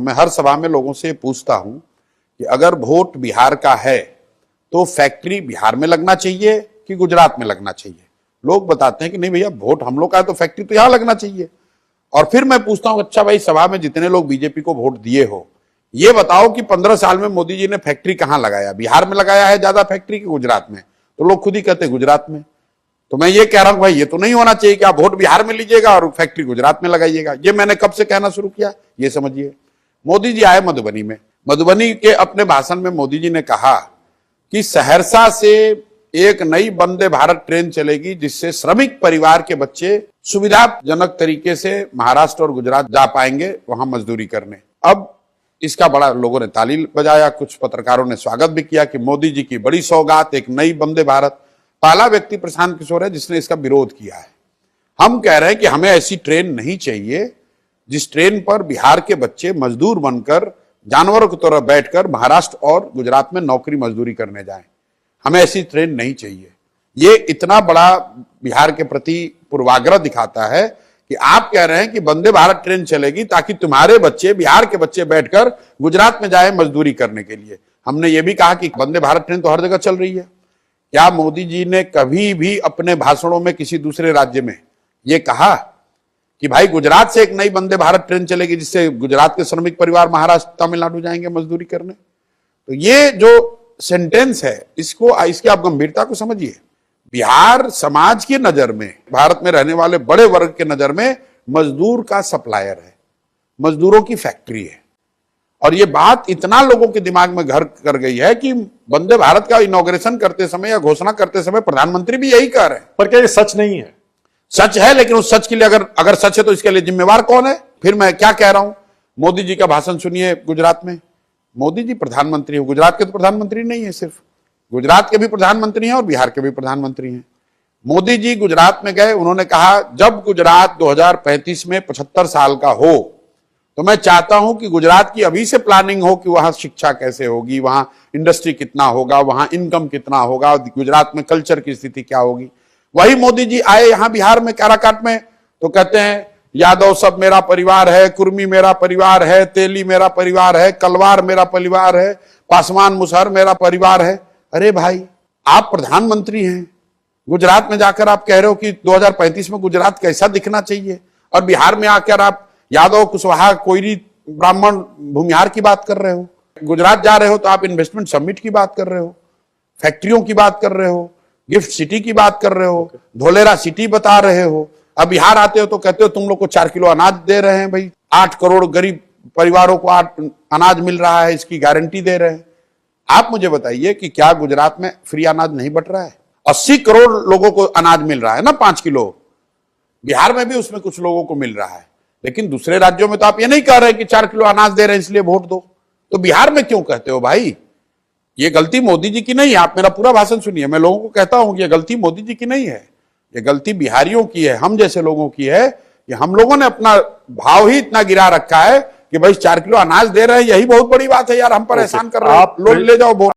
मैं हर सभा में लोगों से पूछता हूं कि अगर वोट बिहार का है तो फैक्ट्री बिहार में लगना चाहिए कि गुजरात में लगना चाहिए। लोग बताते हैं कि नहीं भैया, वोट हम लोग का है तो फैक्ट्री तो यहां लगना चाहिए। और फिर मैं पूछता हूं, अच्छा भाई, सभा में जितने लोग बीजेपी को वोट दिए हो, ये बताओ कि 15 साल में मोदी जी ने फैक्ट्री कहां लगाया? बिहार में लगाया है ज्यादा फैक्ट्री कि गुजरात में? तो लोग खुद ही कहते हैं गुजरात में। तो मैं ये कह रहा हूं भाई, ये तो नहीं होना चाहिए कि आप वोट बिहार में लीजिएगा और फैक्ट्री गुजरात में लगाइएगा। ये मैंने कब से कहना शुरू किया, ये समझिए। मोदी जी आए मधुबनी में, मधुबनी के अपने भाषण में मोदी जी ने कहा कि सहरसा से एक नई वंदे भारत ट्रेन चलेगी जिससे श्रमिक परिवार के बच्चे सुविधाजनक तरीके से महाराष्ट्र और गुजरात जा पाएंगे वहां मजदूरी करने। अब इसका बड़ा लोगों ने ताली बजाया, कुछ पत्रकारों ने स्वागत भी किया कि मोदी जी की बड़ी सौगात, एक नई वंदे भारत। पहला व्यक्ति प्रशांत किशोर है जिसने इसका विरोध किया है। हम कह रहे हैं कि हमें ऐसी ट्रेन नहीं चाहिए जिस ट्रेन पर बिहार के बच्चे मजदूर बनकर, जानवरों की तरह बैठकर महाराष्ट्र और गुजरात में नौकरी मजदूरी करने जाएं। हमें ऐसी ट्रेन नहीं चाहिए। ये इतना बड़ा बिहार के प्रति पूर्वाग्रह दिखाता है कि आप कह रहे हैं कि वंदे भारत ट्रेन चलेगी ताकि तुम्हारे बच्चे, बिहार के बच्चे बैठकर गुजरात में जाए मजदूरी करने के लिए। हमने ये भी कहा कि वंदे भारत ट्रेन तो हर जगह चल रही है। क्या मोदी जी ने कभी भी अपने भाषणों में किसी दूसरे राज्य में ये कहा कि भाई गुजरात से एक नई वंदे भारत ट्रेन चलेगी जिससे गुजरात के श्रमिक परिवार महाराष्ट्र, तमिलनाडु जाएंगे मजदूरी करने? तो ये जो सेंटेंस है, इसकी आप गंभीरता को समझिए। बिहार समाज की नजर में, भारत में रहने वाले बड़े वर्ग के नजर में मजदूर का सप्लायर है, मजदूरों की फैक्ट्री है। और ये बात इतना लोगों के दिमाग में घर कर गई है कि वंदे भारत का इनॉग्रेशन करते समय या घोषणा करते समय प्रधानमंत्री भी यही कह रहे हैं। पर क्या ये सच नहीं है? सच है, लेकिन उस सच के लिए अगर सच है तो इसके लिए जिम्मेवार कौन है? फिर मैं क्या कह रहा हूं, मोदी जी का भाषण सुनिए गुजरात में। मोदी जी प्रधानमंत्री है, गुजरात के तो प्रधानमंत्री नहीं है, सिर्फ गुजरात के भी प्रधानमंत्री हैं और बिहार के भी प्रधानमंत्री हैं। मोदी जी गुजरात में गए, उन्होंने कहा जब गुजरात 2035 में 75 साल का हो तो मैं चाहता हूं कि गुजरात की अभी से प्लानिंग हो कि वहां शिक्षा कैसे होगी, वहां इंडस्ट्री कितना होगा, वहां इनकम कितना होगा, गुजरात में कल्चर की स्थिति क्या होगी। वही मोदी जी आए यहां बिहार में काराकाट में, तो कहते हैं यादव सब मेरा परिवार है, कुर्मी मेरा परिवार है, तेली मेरा परिवार है, कलवार मेरा परिवार है, पासवान मुसहर मेरा परिवार है। अरे भाई, आप प्रधानमंत्री हैं, गुजरात में जाकर आप कह रहे हो कि 2035 में गुजरात कैसा दिखना चाहिए, और बिहार में आकर आप यादव, कुशवाहा, कोयरी, ब्राह्मण, भूमिहार की बात कर रहे हो। गुजरात जा रहे हो तो आप इन्वेस्टमेंट समिट की बात कर रहे हो, फैक्ट्रियों की बात कर रहे हो, गिफ्ट सिटी की बात कर रहे हो, धोलेरा सिटी बता रहे हो। अब बिहार आते हो तो कहते हो तुम लोग को 4 किलो अनाज दे रहे हैं। भाई 8 करोड़ गरीब परिवारों को अनाज मिल रहा है, इसकी गारंटी दे रहे हैं। आप मुझे बताइए कि क्या गुजरात में फ्री अनाज नहीं बट रहा है? 80 करोड़ लोगों को अनाज मिल रहा है ना, 5 किलो। बिहार में भी उसमें कुछ लोगों को मिल रहा है, लेकिन दूसरे राज्यों में तो आप ये नहीं कह रहे कि 4 किलो अनाज दे रहे हैं इसलिए वोट दो। तो बिहार में क्यों कहते हो भाई? ये गलती मोदी जी की नहीं है। आप मेरा पूरा भाषण सुनिए, मैं लोगों को कहता हूं कि ये गलती मोदी जी की नहीं है, ये गलती बिहारियों की है, हम जैसे लोगों की है कि हम लोगों ने अपना भाव ही इतना गिरा रखा है कि भाई 4 किलो अनाज दे रहे हैं, यही बहुत बड़ी बात है यार, हम पर एहसान कर रहे हैं, लो ले जाओ वोट।